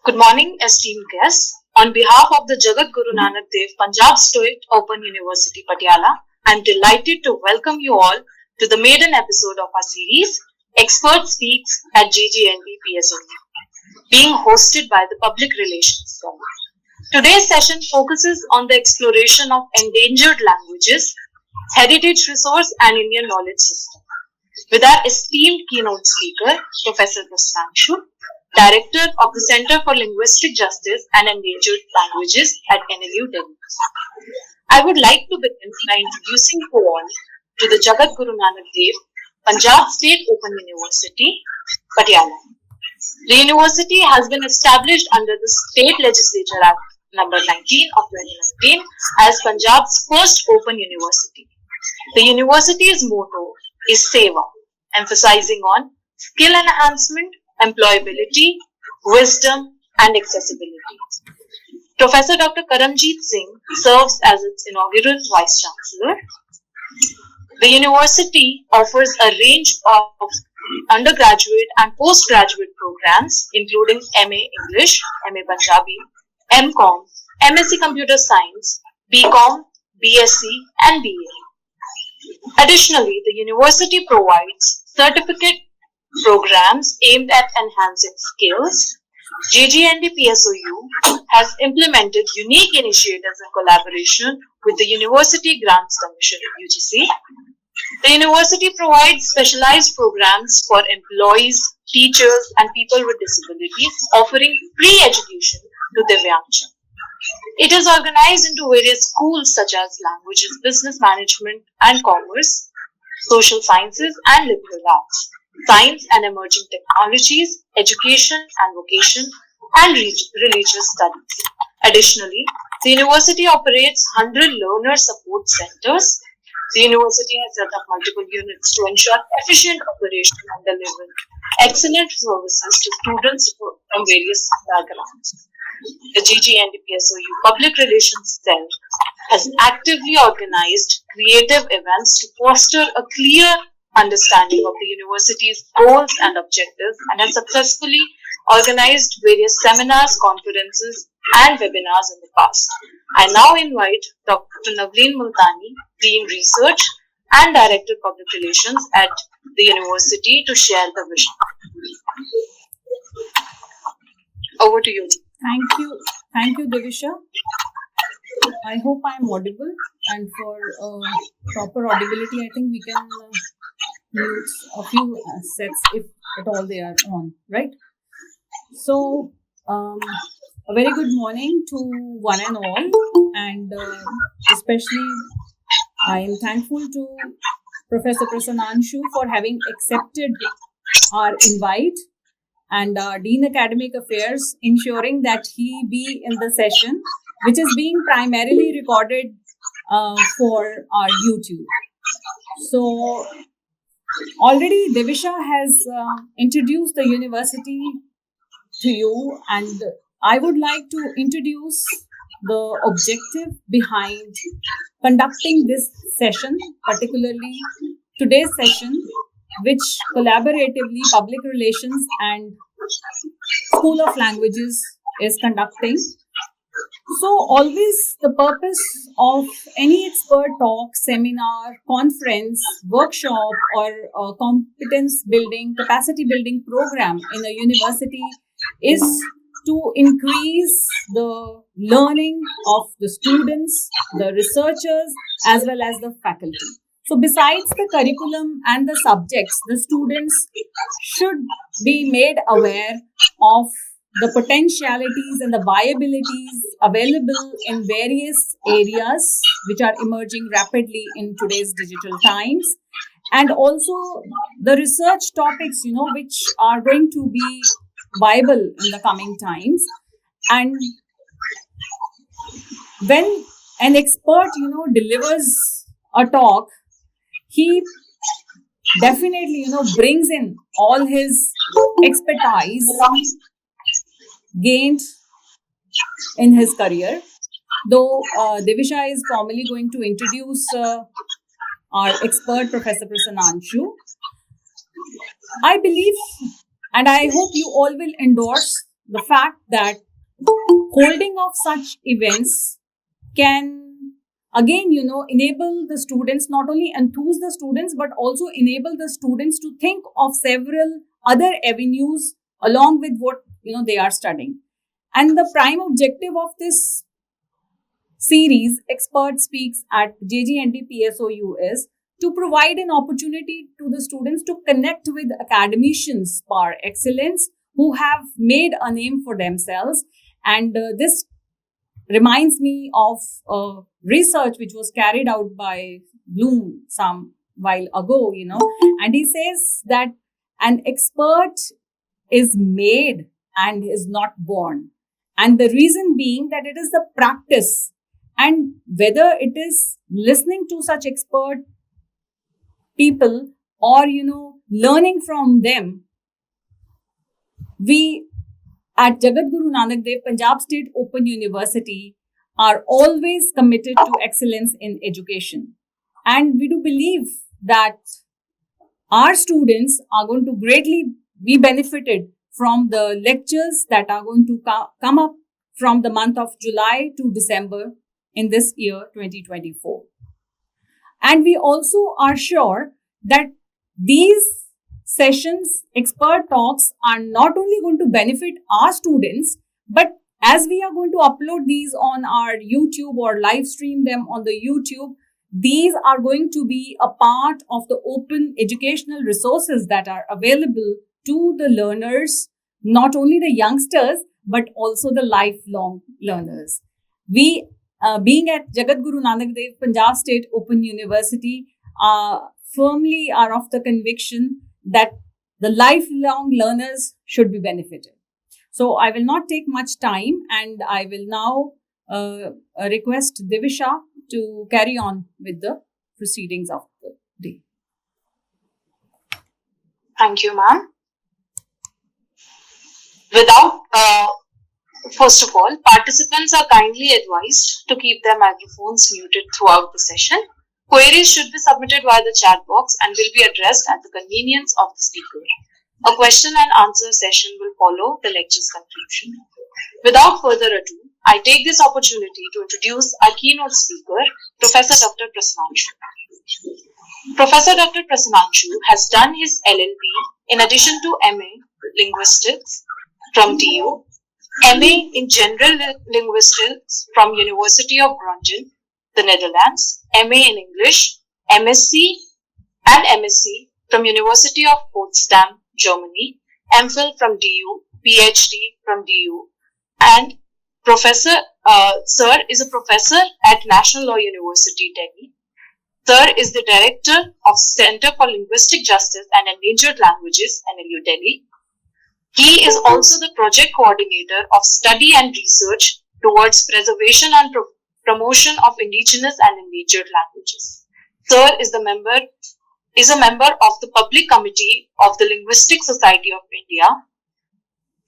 Good morning, esteemed guests. On behalf of the Jagat Guru Nanak Dev Punjab State Open University Patiala, I am delighted to welcome you all to the maiden episode of our series, Expert Speaks at GGND PSOU, being hosted by the Public Relations Cell. Today's session focuses on the exploration of endangered languages, heritage resource and Indian knowledge system. With our esteemed keynote speaker, Professor Prasananchu, Director of the Center for Linguistic Justice and Endangered Languages at NLU Delhi. I would like to begin by introducing you all to the Jagat Guru Nanak Dev Punjab State Open University, Patiala. The university has been established under the State Legislature Act number 19 of 2019 as Punjab's first open university. The university's motto is Seva, emphasizing on skill enhancement, employability, wisdom, and accessibility. Professor Dr. Karamjeet Singh serves as its inaugural Vice Chancellor. The university offers a range of undergraduate and postgraduate programs including MA English, MA Punjabi, MCom, MSc Computer Science, BCom, BSc, and BA. Additionally, the university provides certificate programs aimed at enhancing skills. GGND PSOU has implemented unique initiatives in collaboration with the University Grants Commission UGC. The university provides specialized programs for employees, teachers, and people with disabilities, offering free education to Divyangjan. It is organized into various schools such as languages, business management and commerce, social sciences and liberal arts, science and emerging technologies, education and vocation, and religious studies. Additionally, the university operates 100 learner support centers. The university has set up multiple units to ensure efficient operation and deliver excellent services to students from various backgrounds. The GGND PSOU Public Relations Cell has actively organized creative events to foster a clear understanding of the university's goals and objectives and has successfully organized various seminars, conferences, and webinars in the past. I now invite Dr. Navleen Multani, Dean Research and Director Public Relations at the university to share the vision. Over to you. Thank you, Divisha. I hope I am audible, and for proper audibility, I think we can mute a few sets if at all they are on, right? So, a very good morning to one and all, and especially I am thankful to Professor Prasananchu for having accepted our invite, and Dean Academic Affairs ensuring that he be in the session, which is being primarily recorded for our YouTube. So already Divisha has introduced the university to you, and I would like to introduce the objective behind conducting this session, particularly today's session, which collaboratively Public Relations and School of Languages is conducting. So always the purpose of any expert talk, seminar, conference, workshop, or competence building, capacity building program in a university is to increase the learning of the students, the researchers, as well as the faculty. So besides the curriculum and the subjects, the students should be made aware of the potentialities and the viabilities available in various areas which are emerging rapidly in today's digital times, and also the research topics, which are going to be viable in the coming times. And when an expert, delivers a talk, he definitely, brings in all his expertise gained in his career. Though Divisha is formally going to introduce our expert, Professor Prasananchu, I believe and I hope you all will endorse the fact that holding of such events can again, enable the students, not only enthuse the students, but also enable the students to think of several other avenues along with what, they are studying. And the prime objective of this series, Expert Speaks at JGND PSOU, is to provide an opportunity to the students to connect with academicians par excellence who have made a name for themselves. And this reminds me of research which was carried out by Bloom some while ago, and he says that an expert is made and is not born. And the reason being that it is the practice, and whether it is listening to such expert people or, learning from them, we at Jagat Guru Nanak Dev Punjab State Open University are always committed to excellence in education. And we do believe that our students are going to greatly be benefited from the lectures that are going to come up from the month of July to December in this year 2024. And we also are sure that these sessions, expert talks, are not only going to benefit our students, but as we are going to upload these on our YouTube or live stream them on the YouTube, these are going to be a part of the open educational resources that are available to the learners, not only the youngsters, but also the lifelong learners. We, being at Jagat Guru Nanak Dev Punjab State Open University, firmly are of the conviction that the lifelong learners should be benefited. So I will not take much time, and I will now request Divisha to carry on with the proceedings of the day. Thank you, ma'am. First of all, participants are kindly advised to keep their microphones muted throughout the session. Queries should be submitted via the chat box and will be addressed at the convenience of the speaker. A question and answer session will follow the lecture's conclusion. Without further ado, I take this opportunity to introduce our keynote speaker, Professor Dr. Prasannanshu. Professor Dr. Prasannanshu has done his LLB in addition to MA Linguistics from DU, MA in General Linguistics from University of Groningen, the Netherlands, MA in English, MSc and MSc from University of Potsdam, Germany, MPhil from DU, PhD from DU, and Sir is a professor at National Law University, Delhi. Sir is the director of Center for Linguistic Justice and Endangered Languages, NLU Delhi. He is also the project coordinator of study and research towards preservation and promotion of indigenous and endangered languages. Sir is a member of the Public Committee of the Linguistic Society of India.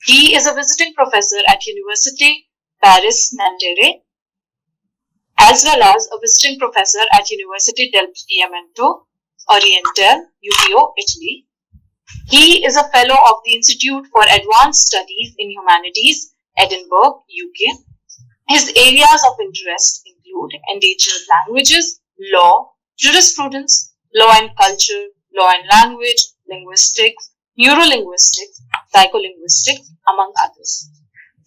He is a visiting professor at Université Paris Nanterre, as well as a visiting professor at Université del Piemento Oriental, UPO, Italy. He is a fellow of the Institute for Advanced Studies in Humanities, Edinburgh, UK. His areas of interest include endangered languages, law, jurisprudence, law and culture, law and language, linguistics, neurolinguistics, psycholinguistics, among others.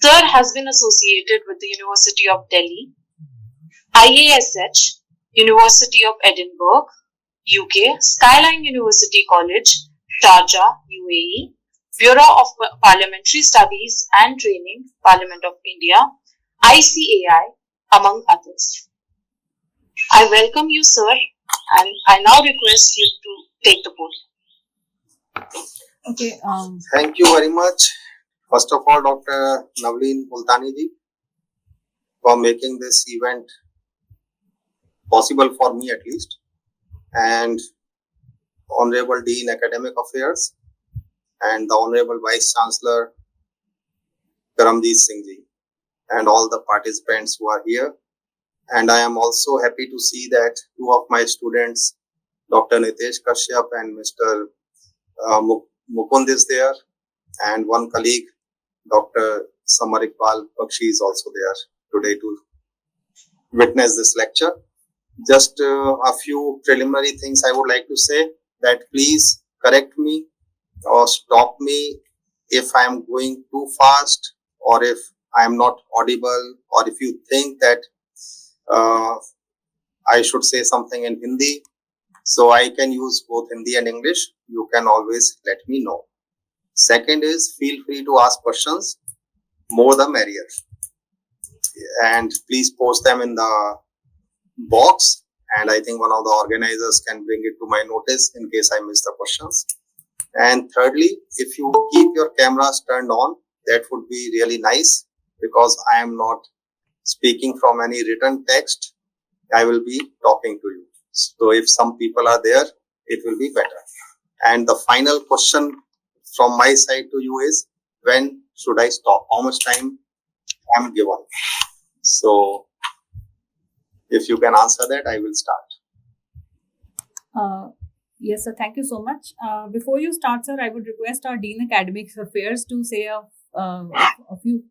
Sir has been associated with the University of Delhi, IASH, University of Edinburgh, UK, Skyline University College, Sharjah, UAE, Bureau of Parliamentary Studies and Training, Parliament of India, ICAI, among others. I welcome you, sir, and I now request you to take the podium. Okay. Thank you very much. First of all, Dr. Navleen Multani ji, for making this event possible for me at least, and Honorable Dean Academic Affairs and the Honorable Vice Chancellor Karamjeet Singh ji, and all the participants who are here. And I am also happy to see that two of my students, Dr. Nitesh Kashyap and Mr. Mukund is there, and one colleague, Dr. Samar Iqbal Bakshi is also there today to witness this lecture. Just a few preliminary things I would like to say, that please correct me or stop me if I am going too fast, or if I am not audible, or if you think that uh, I should say something in Hindi. So I can use both Hindi and English. You can always let me know. Second is, feel free to ask questions. More the merrier. And please post them in the box. And I think one of the organizers can bring it to my notice in case I miss the questions. And thirdly, if you keep your cameras turned on, that would be really nice, because I am not speaking from any written text. I will be talking to you. So if some people are there, it will be better. And the final question from my side to you is, when should I stop? How much time I am given? So if you can answer that, I will start. Yes, sir. Thank you so much. Before you start, sir, I would request our Dean Academic Affairs to say a few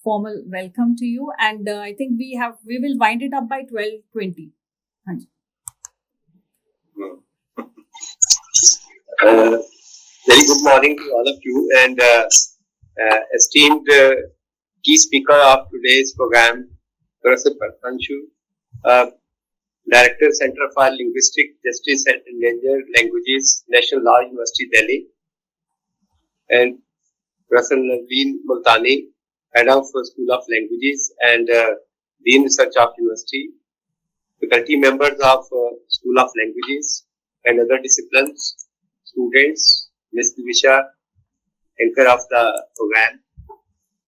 formal welcome to you, and I think we will wind it up by 12:20. Very good morning to all of you, and esteemed key speaker of today's program, Professor PSOU, Director, Center for Linguistic Justice and Endangered Languages, National Law University, Delhi, and Professor Naveen Multani, Head of School of Languages and Dean Research of University, faculty members of School of Languages and other disciplines, students, Ms. Divisha, anchor of the program.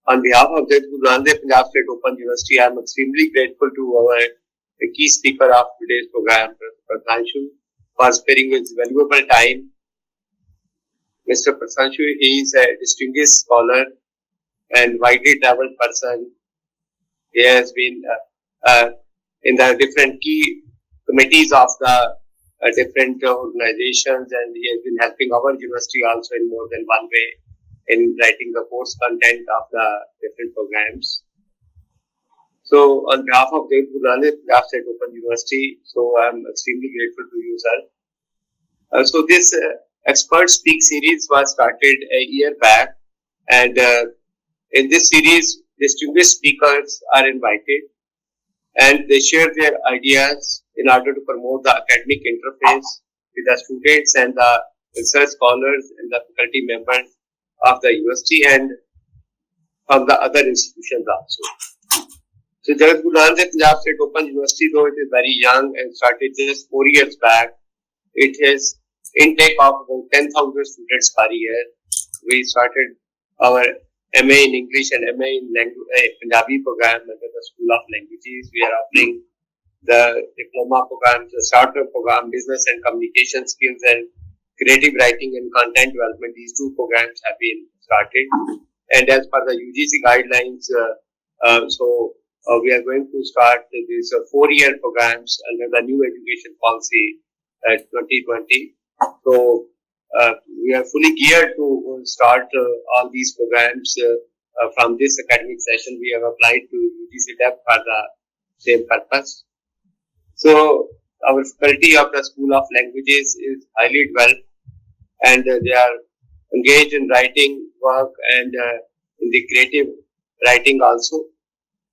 On behalf of the Guru Nanak Dev Punjab State Open University, I am extremely grateful to our key speaker of today's program, Professor PSOU, for sparing his valuable time. Mr. PSOU, he is a distinguished scholar and widely traveled person. He has been in the different key committees of the different organizations, and he has been helping our university also in more than one way in writing the course content of the different programs. So on behalf of the Guru Nanak Dev Punjab State Open University, so I am extremely grateful to you, sir. So this Expert Speak series was started a year back, and in this series, distinguished speakers are invited, and they share their ideas in order to promote the academic interface with the students and the research scholars and the faculty members of the university and from the other institutions also. So Jagat Guru Nanak Dev Punjab State Open University, though it is very young and started just 4 years back, it has intake of about 10,000 students per year. We started our MA in English and MA in Punjabi program under the School of Languages. We are offering the diploma program, the starter program, business and communication skills, and creative writing and content development. These two programs have been started. And as per the UGC guidelines, we are going to start these 4-year programs under the new education policy 2020. So we are fully geared to start all these programs from this academic session. We have applied to UGC DEP for the same purpose. So our faculty of the School of Languages is highly developed, and they are engaged in writing work and in the creative writing also.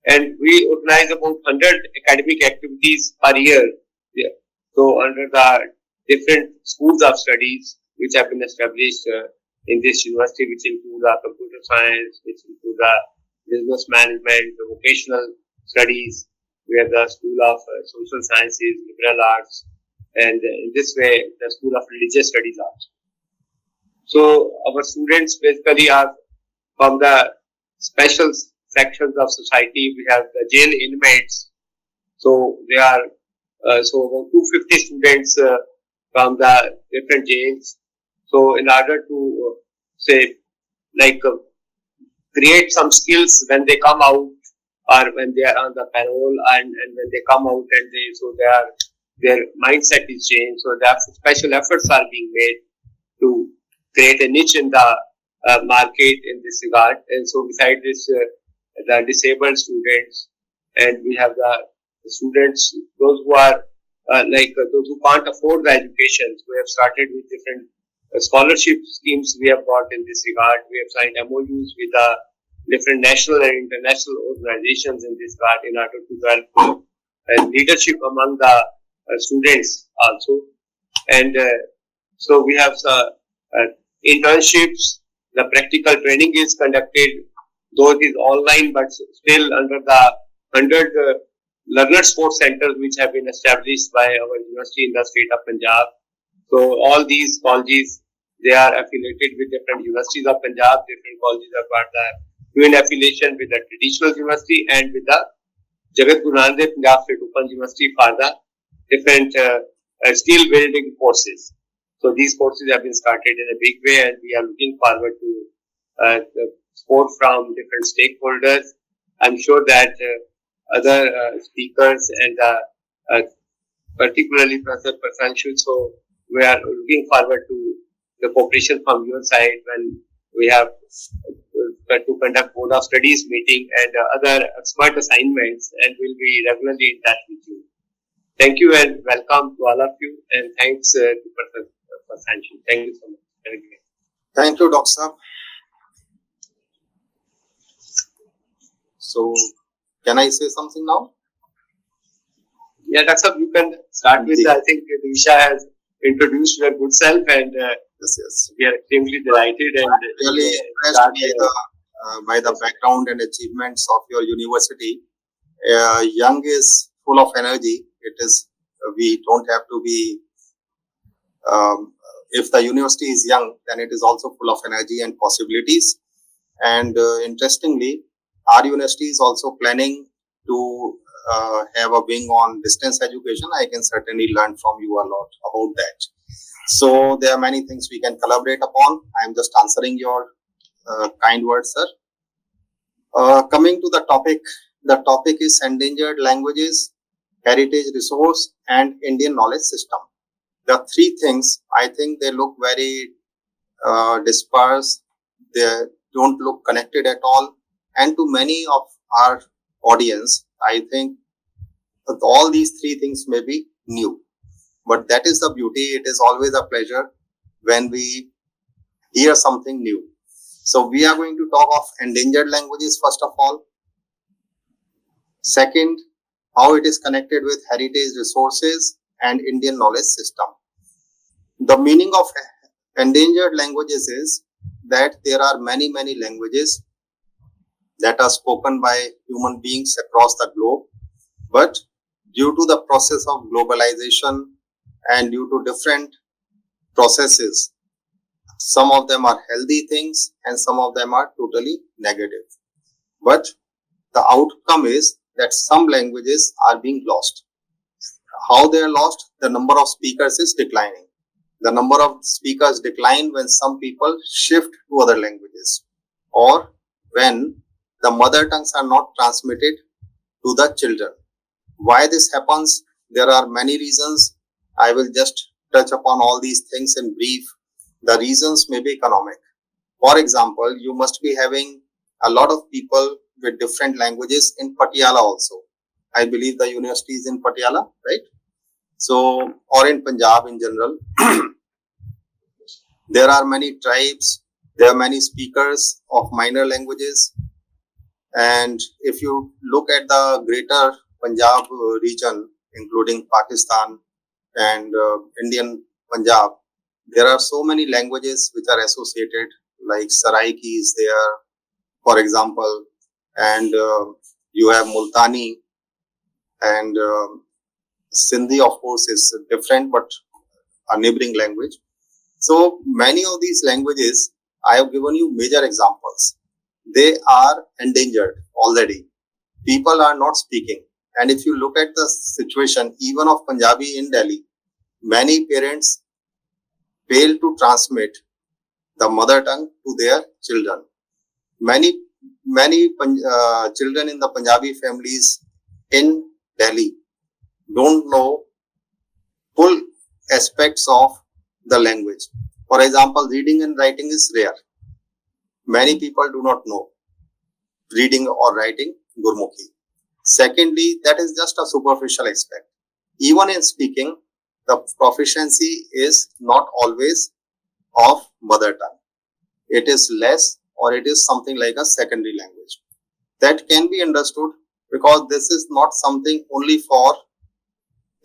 And we organize about 100 academic activities per year. Yeah. So under the different schools of studies which have been established in this university, which include the computer science, which include the business management, the vocational studies, we have the School of Social Sciences, Liberal Arts, and in this way, the School of Religious Studies also. So our students basically are from the special sections of society. We have the jail inmates. So they are about 250 students from the different jails. So in order to create some skills when they come out, or when they are on the parole, and when they come out, and their mindset is changed. So special efforts are being made to create a niche in the market in this regard. And so beside this, the disabled students, and we have the students, those who are those who can't afford the education. So we have started with different scholarship schemes we have got in this regard. We have signed MOUs with the different national and international organizations in this regard in order to develop leadership among the students also. And so we have internships. The practical training is conducted, though it is online, but still under the 100 learner sports centers which have been established by our university in the state of Punjab. So all these colleges, they are affiliated with different universities of Punjab. Different colleges have got the twin affiliation with the traditional university and with the Jagat Guru Nanak Dev Punjab State Open University for the different skill building courses. So these courses have been started in a big way, and we are looking forward to the support from different stakeholders. I'm sure that other speakers and particularly Professor PSOU, so we are looking forward to the cooperation from your side when we have to conduct board of studies meeting and other expert assignments, and we'll be regularly in touch with you. Thank you and welcome to all of you, and thanks to Professor PSOU. Thank you so much. Thank you, Dr. Saab. So, can I say something now? Yeah, Dr. Saab, you can start with, I think Disha has introduced your good self, and Yes. we are extremely delighted and Really impressed by the background and achievements of your university. Young is full of energy. It is, we don't have to be, if the university is young, then it is also full of energy and possibilities. And interestingly, our university is also planning to have a wing on distance education. I can certainly learn from you a lot about that. So there are many things we can collaborate upon. I am just answering your kind words, sir. Coming to the topic is endangered languages, heritage resource, and Indian knowledge system. The three things, I think they look very dispersed. They don't look connected at all. And to many of our audience, I think that all these three things may be new. But that is the beauty. It is always a pleasure when we hear something new. So we are going to talk of endangered languages first of all. Second, how it is connected with heritage resources and Indian knowledge system. The meaning of endangered languages is that there are many languages that are spoken by human beings across the globe, but due to the process of globalization and due to different processes, some of them are healthy things and some of them are totally negative. But the outcome is that some languages are being lost. How they are lost? The number of speakers is declining. The number of speakers decline when some people shift to other languages, or when the mother tongues are not transmitted to the children. Why this happens? There are many reasons. I will just touch upon all these things in brief. The reasons may be economic. For example, you must be having a lot of people with different languages in Patiala also. I believe the university is in Patiala, right? So, or in Punjab in general. There are many tribes, there are many speakers of minor languages. And if you look at the greater Punjab region, including Pakistan and Indian Punjab, there are so many languages which are associated, like Saraiki is there, for example, and you have Multani, and Sindhi, of course, is different, but a neighboring language. So many of these languages, I have given you major examples. They are endangered already. People are not speaking. And if you look at the situation, even of Punjabi in Delhi, many parents fail to transmit the mother tongue to their children. Many children in the Punjabi families in Delhi don't know full aspects of the language. For example, reading and writing is rare. Many people do not know reading or writing Gurmukhi. Secondly, that is just a superficial aspect. Even in speaking, the proficiency is not always of mother tongue. It is less, or it is something like a secondary language. That can be understood because this is not something only for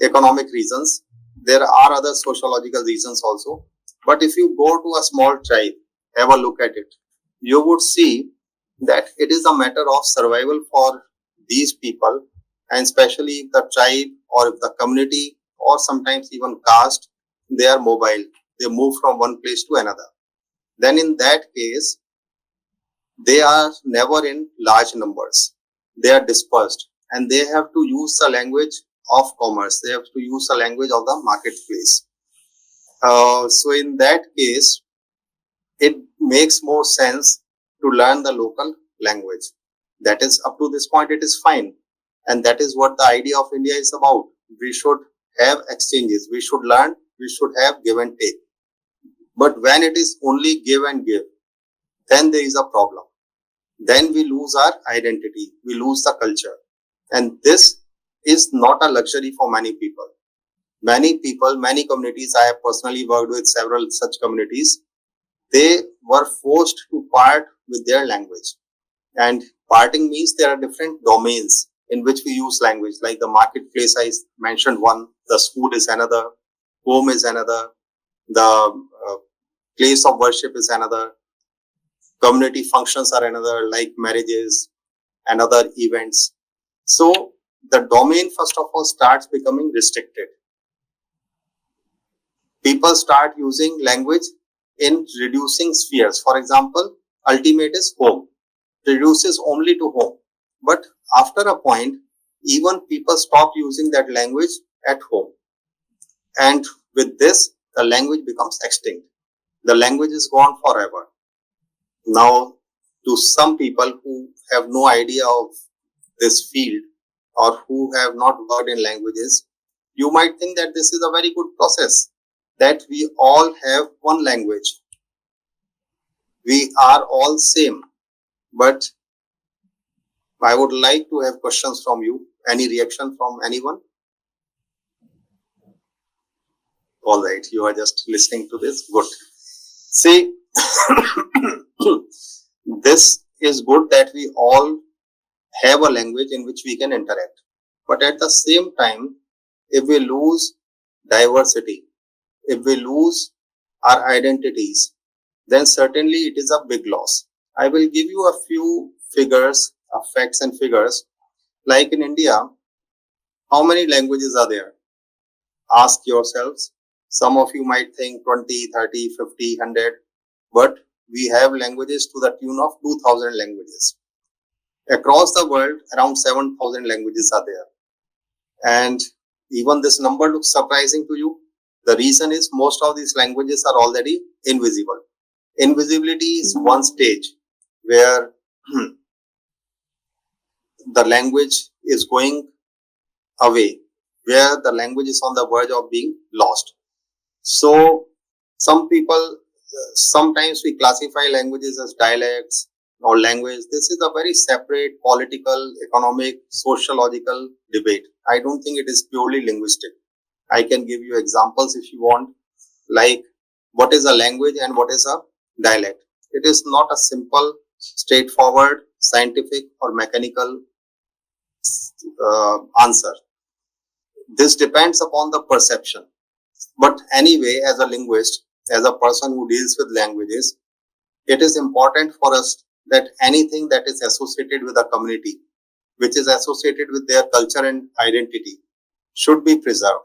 economic reasons. There are other sociological reasons also. But if you go to a small tribe, have a look at it, you would see that it is a matter of survival for these people, and especially if the tribe or if the community or sometimes even caste, they are mobile. They move from one place to another. Then in that case, they are never in large numbers. They are dispersed and they have to use the language of commerce. They have to use the language of the marketplace. So in that case, it makes more sense to learn the local language. That is, up to this point, it is fine. And that is what the idea of India is about. We should have exchanges. We should learn. We should have give and take. But when it is only give and give, then there is a problem. Then we lose our identity. We lose the culture. And this is not a luxury for many people. Many people, many communities, I have personally worked with several such communities, they were forced to part with their language. And parting means there are different domains in which we use language, like the marketplace, I mentioned one, the school is another, home is another, the place of worship is another, community functions are another, like marriages and other events. So the domain, first of all, starts becoming restricted. People start using language in reducing spheres. For example, ultimate is home, reduces only to home. But after a point, even people stop using that language at home. And with this, the language becomes extinct. The language is gone forever. Now, to some people who have no idea of this field or who have not worked in languages, you might think that this is a very good process, that we all have one language. We are all same. But I would like to have questions from you. Any reaction from anyone? All right, you are just listening to this. Good. See, this is good that we all have a language in which we can interact. But at the same time, if we lose diversity, if we lose our identities, then certainly it is a big loss. I will give you a few figures, facts and figures. Like in India, how many languages are there? Ask yourselves. Some of you might think 20, 30, 50, 100, but we have languages to the tune of 2000 languages. Across the world, around 7000 languages are there. And even this number looks surprising to you. The reason is most of these languages are already invisible. Invisibility is one stage where the language is going away, where the language is on the verge of being lost. So some people, sometimes we classify languages as dialects or language. This is a very separate political, economic, sociological debate. I don't think it is purely linguistic. I can give you examples if you want, like what is a language and what is a dialect. It is not a simple, straightforward, scientific or mechanical answer. This depends upon the perception. But anyway, as a linguist, as a person who deals with languages, it is important for us that anything that is associated with a community, which is associated with their culture and identity, should be preserved.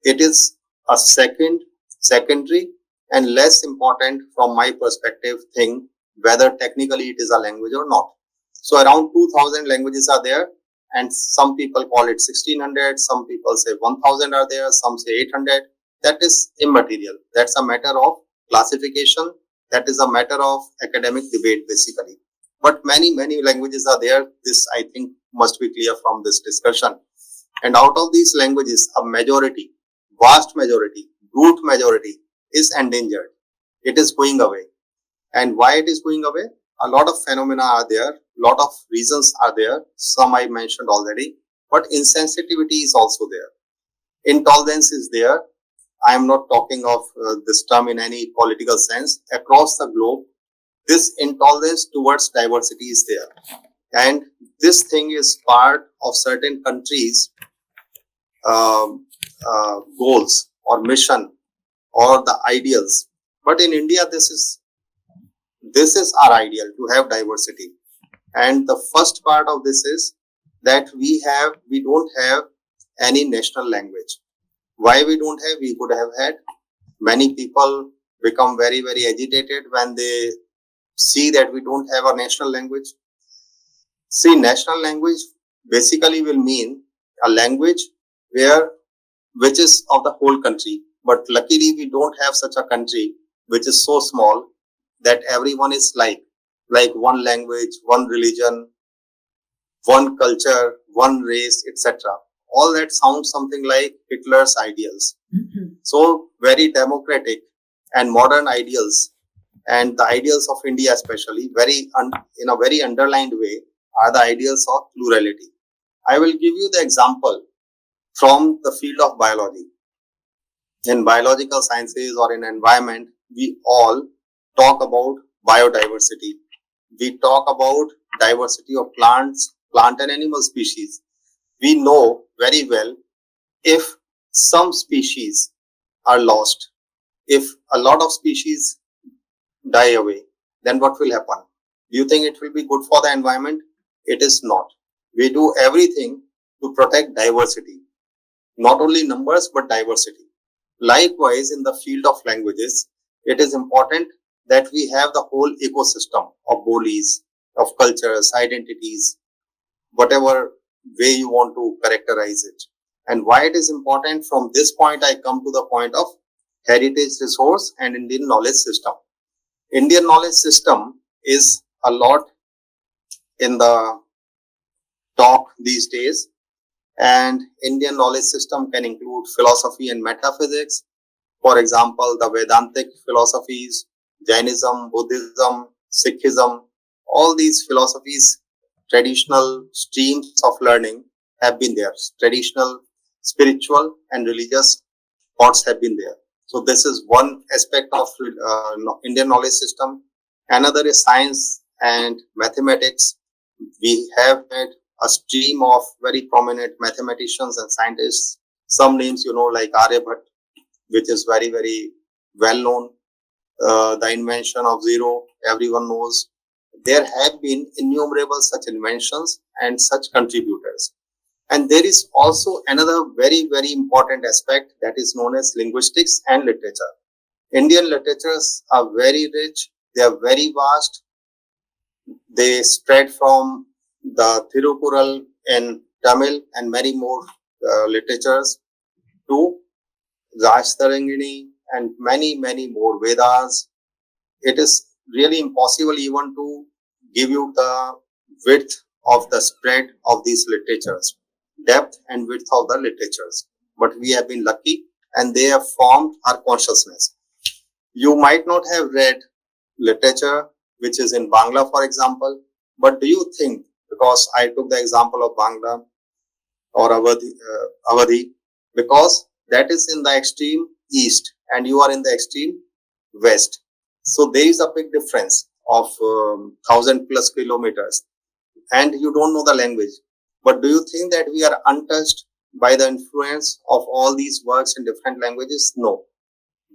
It is a secondary and less important from my perspective thing, whether technically it is a language or not. So around 2000 languages are there, and some people call it 1600, some people say 1000 are there, some say 800. That is immaterial. That's a matter of classification. That is a matter of academic debate basically. But many languages are there. This I think must be clear from this discussion. And out of these languages, a majority, vast majority, brute majority is endangered. It is going away. And why it is going away? a lot of phenomena are there, a lot of reasons are there. Some I mentioned already, but insensitivity is also there. Intolerance is there. I am not talking of this term in any political sense. Across the globe, this intolerance towards diversity is there. And this thing is part of certain countries' goals or mission or the ideals. But in India, this is our ideal, to have diversity. And the first part of this is that we don't have any national language. Why we don't have? We could have had. Many people become very, very agitated when they see that we don't have a national language. See, national language basically will mean a language which is of the whole country. But luckily, we don't have such a country which is so small that everyone is like one language, one religion, one culture, one race, etc. All that sounds something like Hitler's ideals. So very democratic and modern ideals, and the ideals of India especially, in a very underlined way, are the ideals of plurality. I will give you the example from the field of biology. In biological sciences or in environment, we all talk about biodiversity. We talk about diversity of plants, plant and animal species. We know very well if some species are lost, if a lot of species die away, then what will happen? Do you think it will be good for the environment? It is not. We do everything to protect diversity, not only numbers but diversity. Likewise, in the field of languages, it is important that we have the whole ecosystem of bolis, of cultures, identities, whatever way you want to characterize it. And why it is important, from this point I come to the point of heritage resource and Indian knowledge system. Indian knowledge system is a lot in the talk these days, and Indian knowledge system can include philosophy and metaphysics. For example, the Vedantic philosophies, Jainism, Buddhism, Sikhism, all these philosophies, traditional streams of learning have been there. Traditional, spiritual and religious thoughts have been there. So this is one aspect of Indian knowledge system. Another is science and mathematics. We have had a stream of very prominent mathematicians and scientists. Some names, like Aryabhatta, which is very, very well known. The invention of zero, everyone knows. There have been innumerable such inventions and such contributors. And there is also another very, very important aspect that is known as linguistics and literature. Indian literatures are very rich. They are very vast. They spread from the Thirukural in Tamil and many more literatures to Rajtarangini and many, many more Vedas. It is really impossible even to give you the width of the spread of these literatures, depth and width of the literatures. But we have been lucky and they have formed our consciousness. You might not have read literature which is in Bangla, for example, but do you think, because I took the example of Bangla or Awadhi, because that is in the extreme east and you are in the extreme west. So there is a big difference of 1,000+ kilometers and you don't know the language. But do you think that we are untouched by the influence of all these works in different languages? No.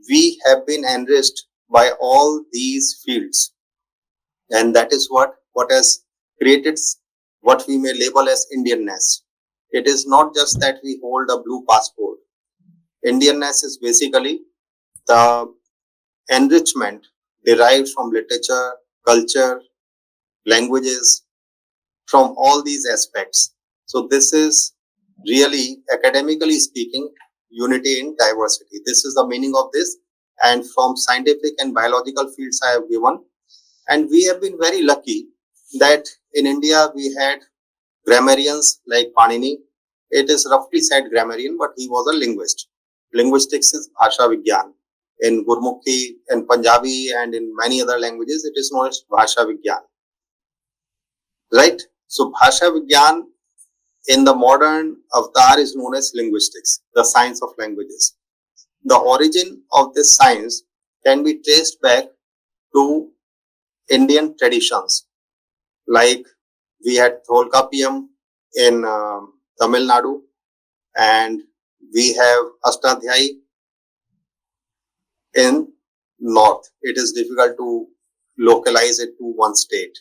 We have been enriched by all these fields. And that is what has created what we may label as Indianness. It is not just that we hold a blue passport. Indianness is basically the enrichment derived from literature, culture, languages, from all these aspects. So this is really, academically speaking, unity in diversity. This is the meaning of this. And from scientific and biological fields I have given. And we have been very lucky that in India we had grammarians like Panini. It is roughly said grammarian, but he was a linguist. Linguistics is Bhasha Vigyan. In Gurmukhi, in Punjabi and in many other languages, it is known as Bhasha Vigyan. right? So Bhasha Vigyan in the modern avatar is known as linguistics, the science of languages. The origin of this science can be traced back to Indian traditions, like we had Tholkapiyam in Tamil Nadu, and we have Astadhyayi in North. It is difficult to localize it to one state.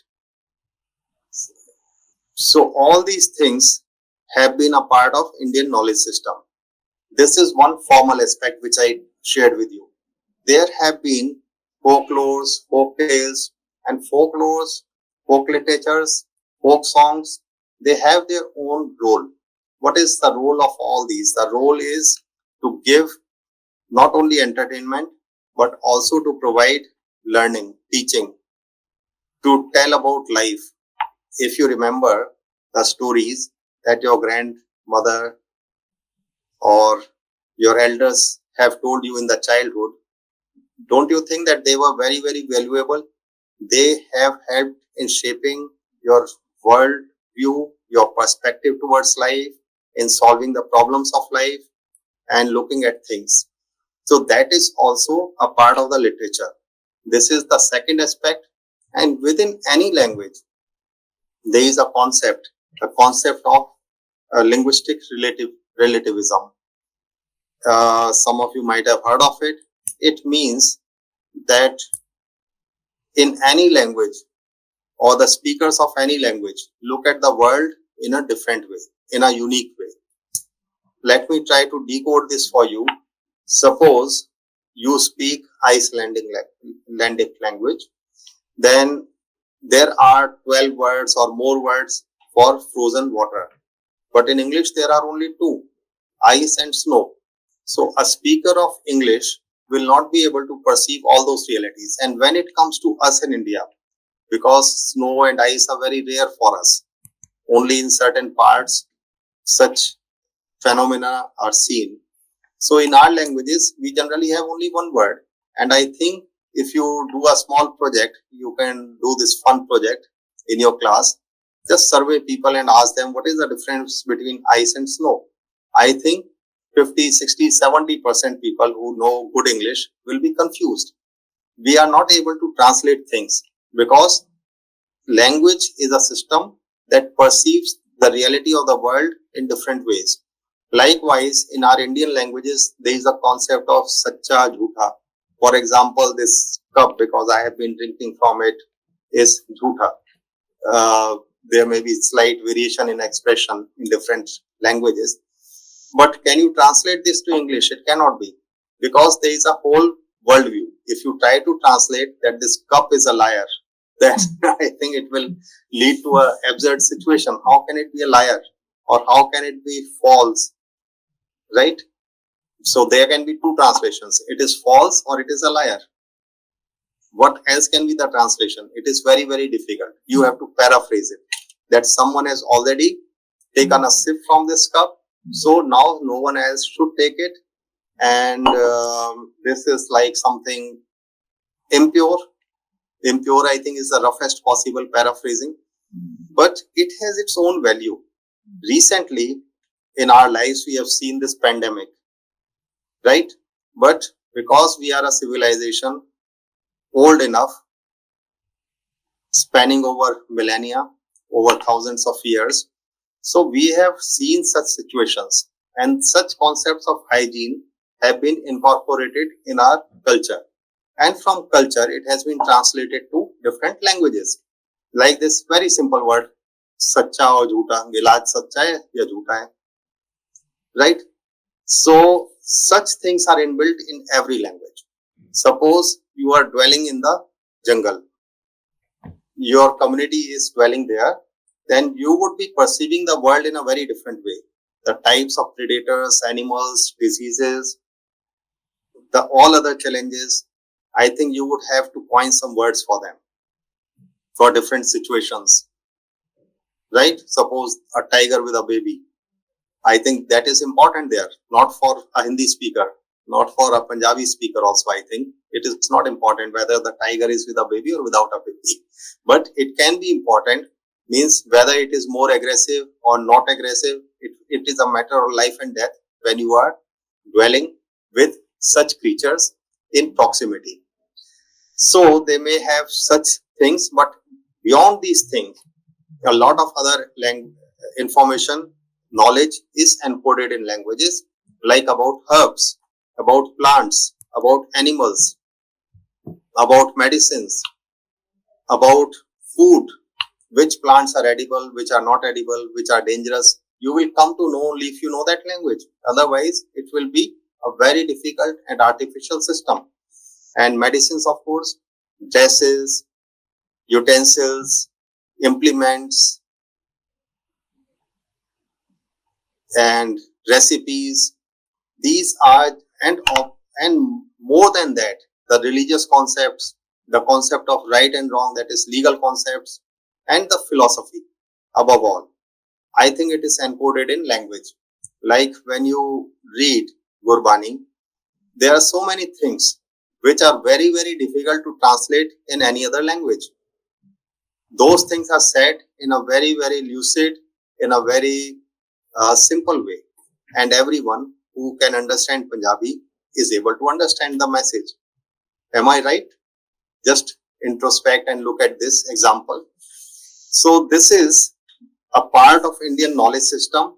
So all these things have been a part of Indian knowledge system. This is one formal aspect which I shared with you. There have been folklores, folk tales, and folklores, folk literatures, folk songs. They have their own role. What is the role of all these? The role is to give not only entertainment, but also to provide learning, teaching, to tell about life. If you remember the stories that your grandmother or your elders have told you in the childhood, don't you think that they were very, very valuable? They have helped in shaping your world view, your perspective towards life, in solving the problems of life and looking at things. So that is also a part of the literature. This is the second aspect. And within any language, there is a concept, the concept of linguistic relativism. Some of you might have heard of it. It means that in any language, or the speakers of any language, look at the world in a different way, in a unique way. Let me try to decode this for you. Suppose you speak Icelandic language, then there are 12 words or more words for frozen water. But in English, there are only two, ice and snow. So a speaker of English will not be able to perceive all those realities. And when it comes to us in India, because snow and ice are very rare for us, only in certain parts such phenomena are seen. So in our languages, we generally have only one word. And I think if you do a small project, you can do this fun project in your class. Just survey people and ask them what is the difference between ice and snow. I think 50, 60, 70% people who know good English will be confused. We are not able to translate things because language is a system that perceives the reality of the world in different ways. Likewise, in our Indian languages, there is a concept of sacha jhootha. For example, this cup, because I have been drinking from it, is jhootha. There may be slight variation in expression in different languages. But can you translate this to English? It cannot be, because there is a whole worldview. If you try to translate that this cup is a liar, then I think it will lead to an absurd situation. How can it be a liar? Or how can it be false? Right? So there can be two translations. It is false or it is a liar. What else can be the translation? It is very, very difficult. You have to paraphrase it. That someone has already taken a sip from this cup, so now no one else should take it. And this is like something impure. Impure, I think, is the roughest possible paraphrasing. But it has its own value. Recently, in our lives, we have seen this pandemic, right? But because we are a civilization old enough, spanning over millennia, over thousands of years, so we have seen such situations, and such concepts of hygiene have been incorporated in our culture. And from culture, it has been translated to different languages. Like this very simple word, sacha or jhoota, gilaj sacha hai ya jhoota hai. Right? So such things are inbuilt in every language. Suppose you are dwelling in the jungle, your community is dwelling there, then you would be perceiving the world in a very different way. The types of predators, animals, diseases, the all other challenges, I think you would have to coin some words for them, for different situations. Right? Suppose a tiger with a baby. I think that is important there, not for a Hindi speaker, not for a Punjabi speaker also. I think it is not important whether the tiger is with a baby or without a baby. But it can be important means whether it is more aggressive or not aggressive, it is a matter of life and death when you are dwelling with such creatures in proximity. So they may have such things, but beyond these things, a lot of other information, knowledge is encoded in languages, like about herbs, about plants, about animals, about medicines, about food, which plants are edible, which are not edible, which are dangerous. You will come to know only if you know that language. Otherwise, it will be a very difficult and artificial system. And medicines, of course, dresses, utensils, implements, and recipes. These are, and more than that, the religious concepts, the concept of right and wrong, that is legal concepts, and the philosophy. Above all, I think it is encoded in language. Like when you read Gurbani, there are so many things which are very, very difficult to translate in any other language. Those things are said in a very, very lucid, in a very simple way. And everyone who can understand Punjabi is able to understand the message. Am I right? Just introspect and look at this example. So this is a part of Indian knowledge system.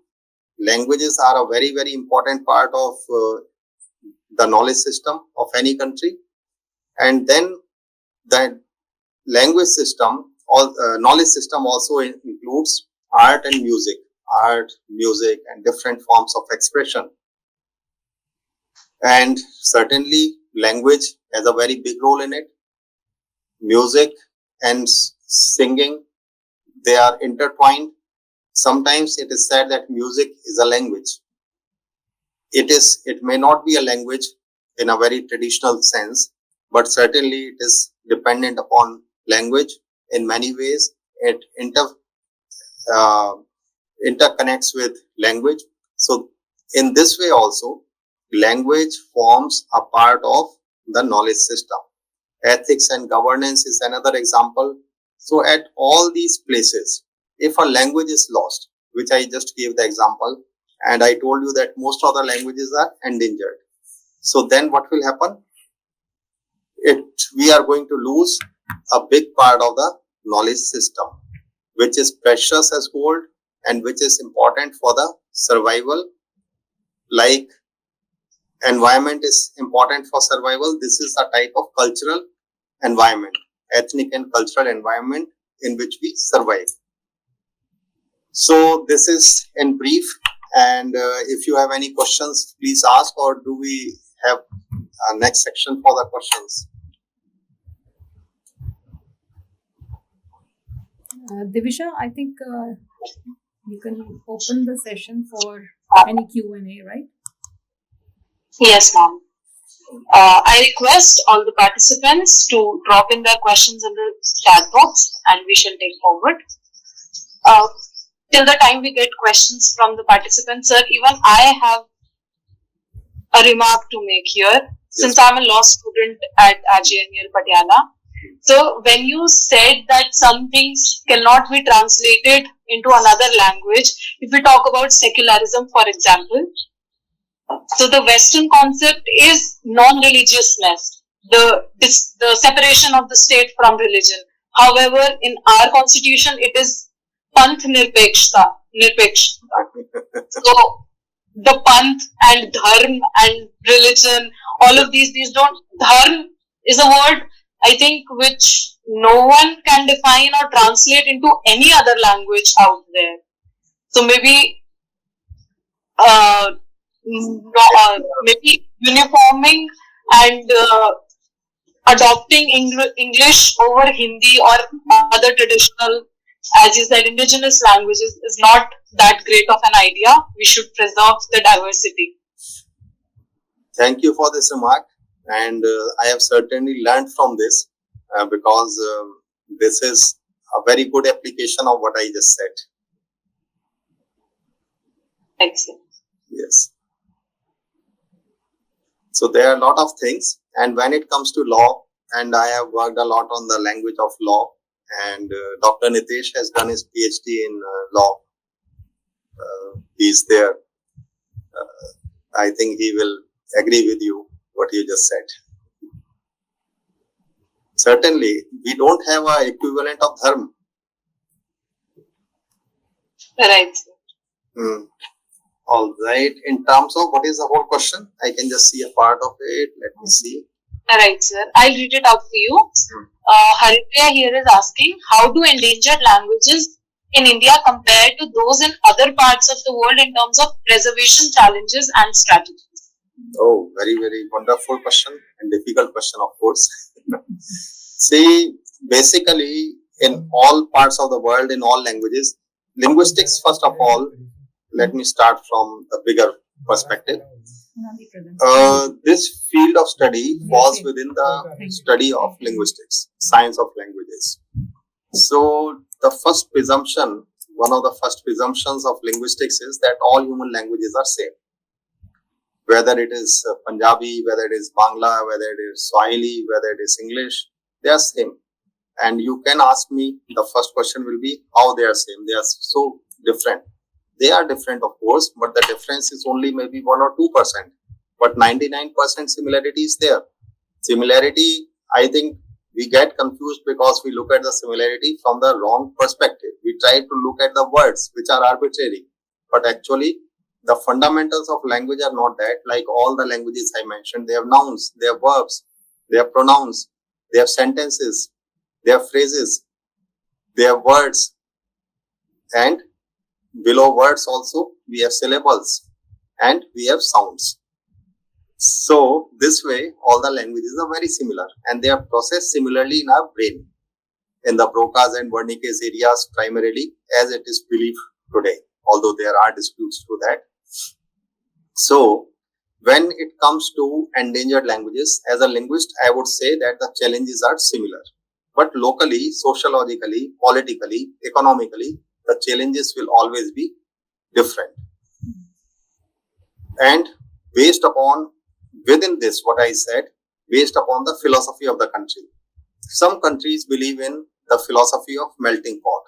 Languages are a very, very important part of the knowledge system of any country. And then the language system, knowledge system also includes art and music. Art, music, and different forms of expression. And certainly language has a very big role in it. Music and singing, they are intertwined. Sometimes it is said that music is a language. It may not be a language in a very traditional sense, but certainly it is dependent upon language in many ways. It interconnects with language. So in this way also, language forms a part of the knowledge system. Ethics and governance is another example. So at all these places, if a language is lost, which I just gave the example, and I told you that most other languages are endangered. So then what will happen? We are going to lose a big part of the knowledge system, which is precious as gold, and which is important for the survival. Like environment is important for survival. This is a type of cultural environment, ethnic and cultural environment in which we survive. So this is in brief. And if you have any questions, please ask, or do we have a next section for the questions? Divisha, I think you can open the session for any Q&A, right? Yes, ma'am. I request all the participants to drop in their questions in the chat box and we shall take forward. Till the time we get questions from the participants, sir, even I have a remark to make here. Since I'm a law student at RJNL Patiala, so when you said that some things cannot be translated into another language, if we talk about secularism, for example, so the Western concept is non-religiousness, the separation of the state from religion. However, in our constitution, it is panth nirpekshta. So the panth and dharm and religion, all of these don't. Dharm is a word, I think, which no one can define or translate into any other language out there. So maybe maybe uniforming and adopting English over Hindi or other traditional, as you said, indigenous languages is not that great of an idea. We should preserve the diversity. Thank you for this remark. And I have certainly learned from this because this is a very good application of what I just said. Excellent. Yes. So there are a lot of things. And when it comes to law, and I have worked a lot on the language of law and Dr. Nitesh has done his PhD in law. He's there. I think he will agree with you what you just said. Certainly, we don't have a equivalent of dharma. Right. All right. In terms of what is the whole question, I can just see a part of it. Let me see. Right, sir. I'll read it out for you. Haripriya here is asking, how do endangered languages in India compare to those in other parts of the world in terms of preservation challenges and strategies? Oh, very, very wonderful question and difficult question, of course. See, basically, in all parts of the world, in all languages, linguistics, first of all, let me start from the bigger perspective. This field of study falls within the study of linguistics, science of languages. So, the first presumption, one of the first presumptions of linguistics is that all human languages are same. Whether it is Punjabi, whether it is Bangla, whether it is Swahili, whether it is English, they are same. And you can ask me, the first question will be how they are same. They are so different. They are different, of course, but the difference is only maybe 1 or 2%. But 99% similarity is there. Similarity, I think we get confused because we look at the similarity from the wrong perspective. We try to look at the words, which are arbitrary. But actually, the fundamentals of language are not that. Like all the languages I mentioned, they have nouns, they have verbs, they have pronouns, they have sentences, they have phrases, they have words, and below words also we have syllables and we have sounds. So this way all the languages are very similar and they are processed similarly in our brain, in the Broca's and Wernicke's areas primarily, as it is believed today, although there are disputes to that. So when it comes to endangered languages, as a linguist, I would say that the challenges are similar. But locally, sociologically, politically, economically, the challenges will always be different. And based upon, within this, what I said, based upon the philosophy of the country. Some countries believe in the philosophy of melting pot.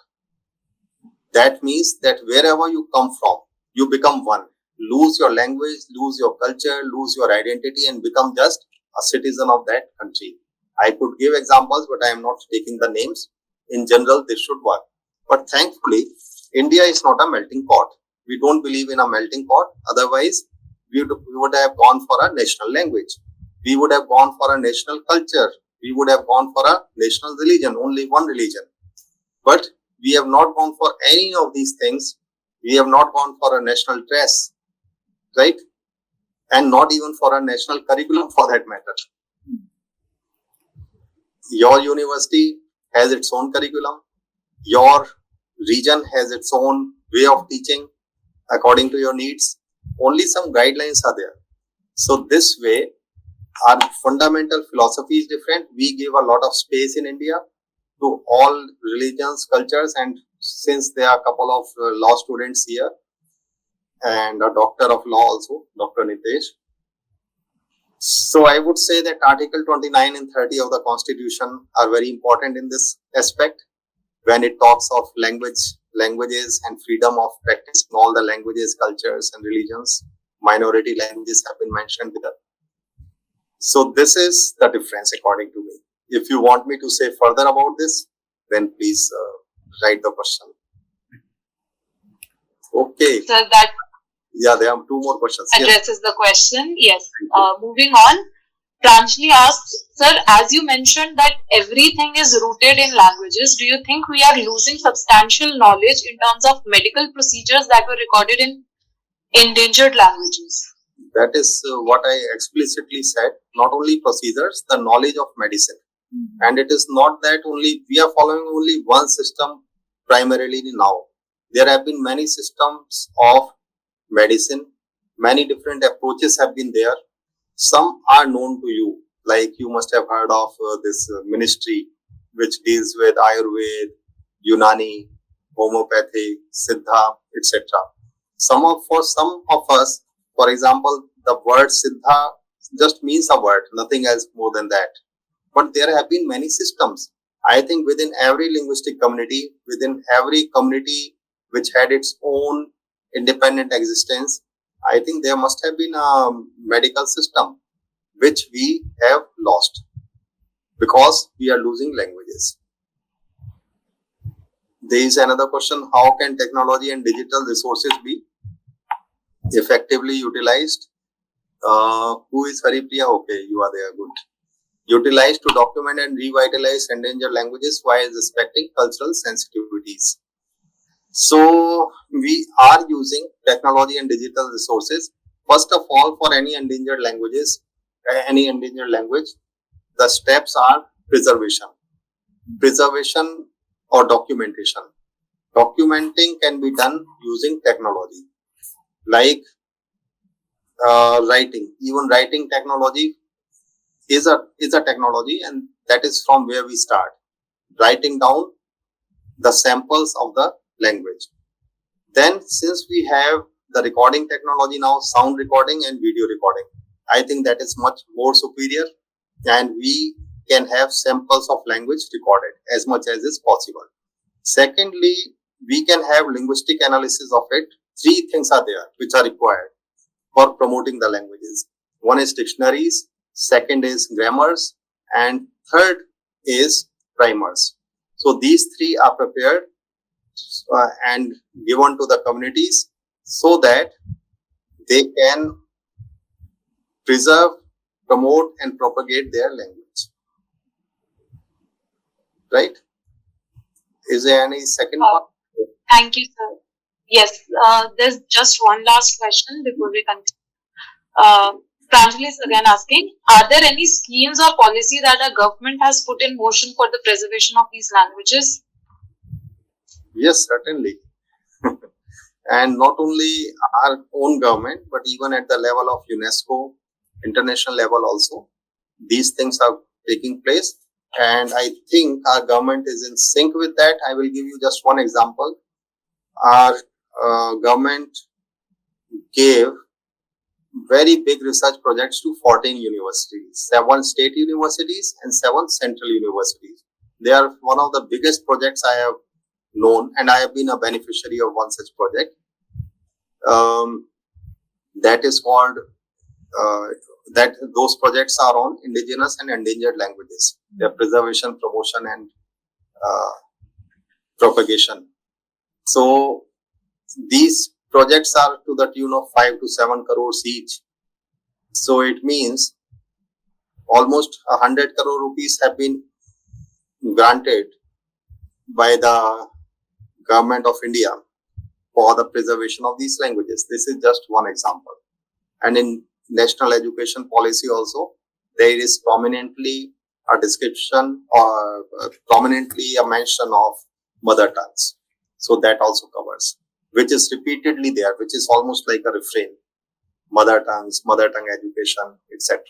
That means that wherever you come from, you become one. Lose your language, lose your culture, lose your identity and become just a citizen of that country. I could give examples, but I am not taking the names. In general, this should work. But thankfully, India is not a melting pot. We don't believe in a melting pot. Otherwise, we would have gone for a national language. We would have gone for a national culture. We would have gone for a national religion, only one religion. But we have not gone for any of these things. We have not gone for a national dress, right? And not even for a national curriculum for that matter. Your university has its own curriculum. Your region has its own way of teaching according to your needs. Only some guidelines are there. So this way, our fundamental philosophy is different. We give a lot of space in India to all religions, cultures, and since there are a couple of law students here and a doctor of law also, Dr. Nitesh. So I would say that Article 29 and 30 of the Constitution are very important in this aspect when it talks of languages and freedom of practice in all the languages, cultures and religions. Minority languages have been mentioned here. So this is the difference according to me. If you want me to say further about this, then please write the question. Okay. So that Yeah, there are two more questions. addresses the question. Yes. Moving on. Pranjali asks, sir, as you mentioned that everything is rooted in languages, do you think we are losing substantial knowledge in terms of medical procedures that were recorded in endangered languages? That is what I explicitly said. Not only procedures, the knowledge of medicine. Mm-hmm. And it is not that only we are following only one system primarily now. There have been many systems of medicine. Many different approaches have been there. Some are known to you, like you must have heard of this ministry which deals with Ayurveda, Unani, homeopathy, Siddha, etc. For some of us, for example, the word Siddha just means a word, nothing else more than that. But there have been many systems I think within every linguistic community, within every community which had its own independent existence, I think there must have been a medical system which we have lost because we are losing languages. There is another question: how can technology and digital resources be effectively utilized? Who is Haripriya? Okay, you are there. Good. Utilized to document and revitalize endangered languages while respecting cultural sensitivities. So we are using technology and digital resources. First of all, for any endangered languages, any endangered language, the steps are preservation or documentation. Documenting can be done using technology, like writing. Even writing technology is a technology, and that is from where we start. Writing down the samples of the language. Then, since we have the recording technology now, sound recording and video recording, I think that is much more superior, and we can have samples of language recorded as much as is possible. Secondly, we can have linguistic analysis of it. Three things are there which are required for promoting the languages. One is dictionaries, second is grammars, and third is primers. So these three are prepared and given to the communities so that they can preserve, promote, and propagate their language. Right? Is there any second part? Thank you, sir. Yes, there's just one last question before we continue. Pranjali is again asking, are there any schemes or policy that our government has put in motion for the preservation of these languages? Yes, certainly. And not only our own government, but even at the level of UNESCO, international level also, these things are taking place. And I think our government is in sync with that. I will give you just one example. Our government gave very big research projects to 14 universities, 7 state universities and 7 central universities. They are one of the biggest projects I have known, and I have been a beneficiary of one such project. That is called, that those projects are on indigenous and endangered languages, their preservation, promotion, and propagation. So these projects are to the tune of 5 to 7 crores each. So it means almost 100 crore rupees have been granted by the government of India for the preservation of these languages. This is just one example. And in national education policy also, there is prominently a description or prominently a mention of mother tongues. So that also covers, which is repeatedly there, which is almost like a refrain. Mother tongues, mother tongue education, etc.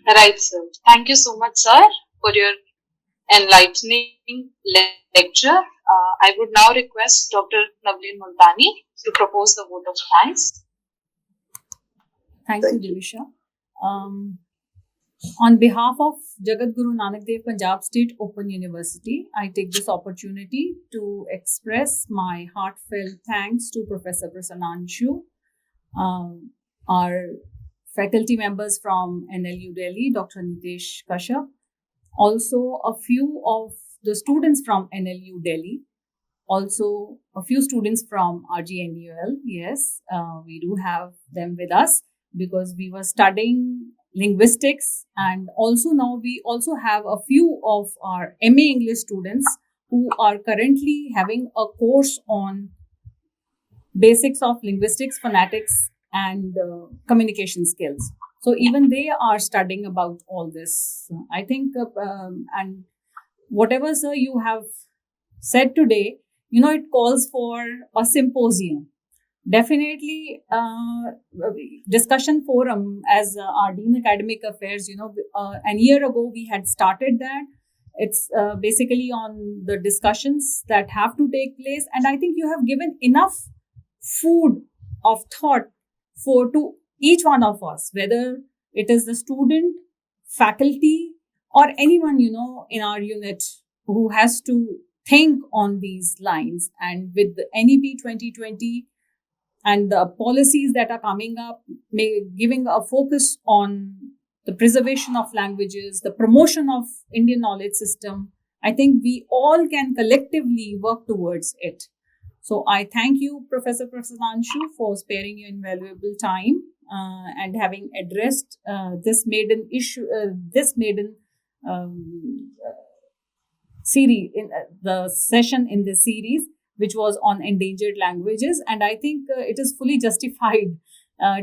Right, sir. Thank you so much, sir, for your enlightening lecture. I would now request Dr. Navleen Multani to propose the vote of thanks. Thank you, Divisha. On behalf of Jagat Guru Nanak Dev Punjab State Open University, I take this opportunity to express my heartfelt thanks to Professor Prasannanshu, our faculty members from NLU Delhi, Dr. Nitesh Kashyap, also a few of the students from NLU Delhi, also a few students from RGNUL. Yes, we do have them with us because we were studying linguistics, and also now we also have a few of our MA English students who are currently having a course on basics of linguistics, phonetics, and communication skills. So even they are studying about all this. I think, and whatever, sir, you have said today, it calls for a symposium. Definitely, discussion forum as our Dean Academic Affairs, a year ago we had started that. It's basically on the discussions that have to take place. And I think you have given enough food of thought to each one of us, whether it is the student, faculty, or anyone, in our unit who has to think on these lines. And with the NEP 2020 and the policies that are coming up, giving a focus on the preservation of languages, the promotion of Indian knowledge system, I think we all can collectively work towards it. So I thank you, Professor Prasadanshu, for sparing your invaluable time and having addressed this maiden issue, series, in the session in this series, which was on endangered languages. And I think it is fully justified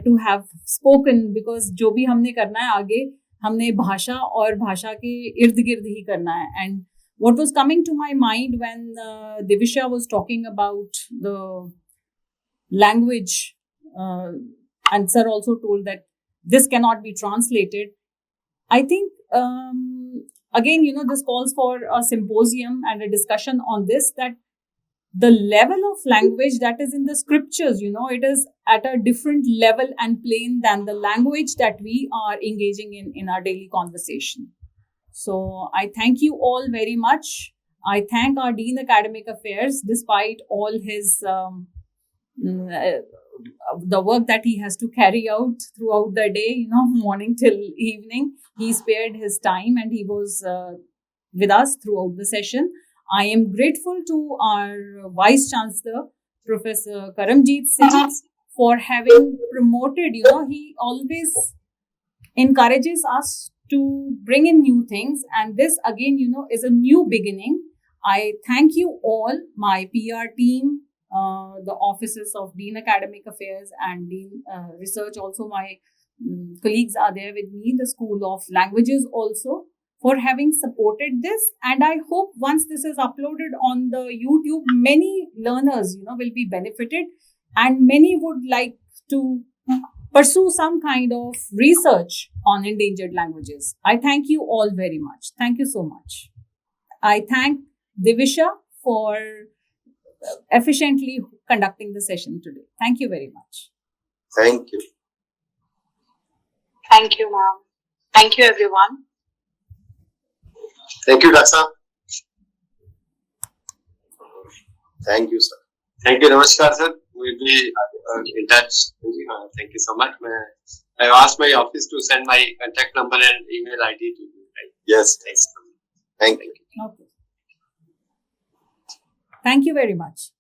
to have spoken, because जो भी हमने करना है आगे, हमने भाषा और भाषा के इर्द गिर्द ही करना है. And what was coming to my mind when Divisha was talking about the language, and sir also told that this cannot be translated. I think, again, this calls for a symposium and a discussion on this, that the level of language that is in the scriptures, it is at a different level and plane than the language that we are engaging in our daily conversation. So I thank you all very much. I thank our Dean Academic Affairs, despite all his the work that he has to carry out throughout the day, morning till evening. He spared his time and he was with us throughout the session. I am grateful to our Vice Chancellor, Professor Karamjeet Singh, for having promoted, he always encourages us to bring in new things. And this again, is a new beginning. I thank you all, my PR team, the offices of Dean Academic Affairs and Dean Research. Also, my colleagues are there with me, the School of Languages also, for having supported this. And I hope once this is uploaded on the YouTube, many learners, will be benefited, and many would like to pursue some kind of research on endangered languages. I thank you all very much. Thank you so much. I thank Divisha for efficiently conducting the session today. Thank you very much. Thank you. Thank you, ma'am. Thank you, everyone. Thank you, Daksa. Thank you, sir. Thank you. Namaskar, sir. We'll be in touch. Thank you so much. I asked my office to send my contact number and email ID to you. Right? Yes. Thanks. Thank you. Okay. Thank you very much.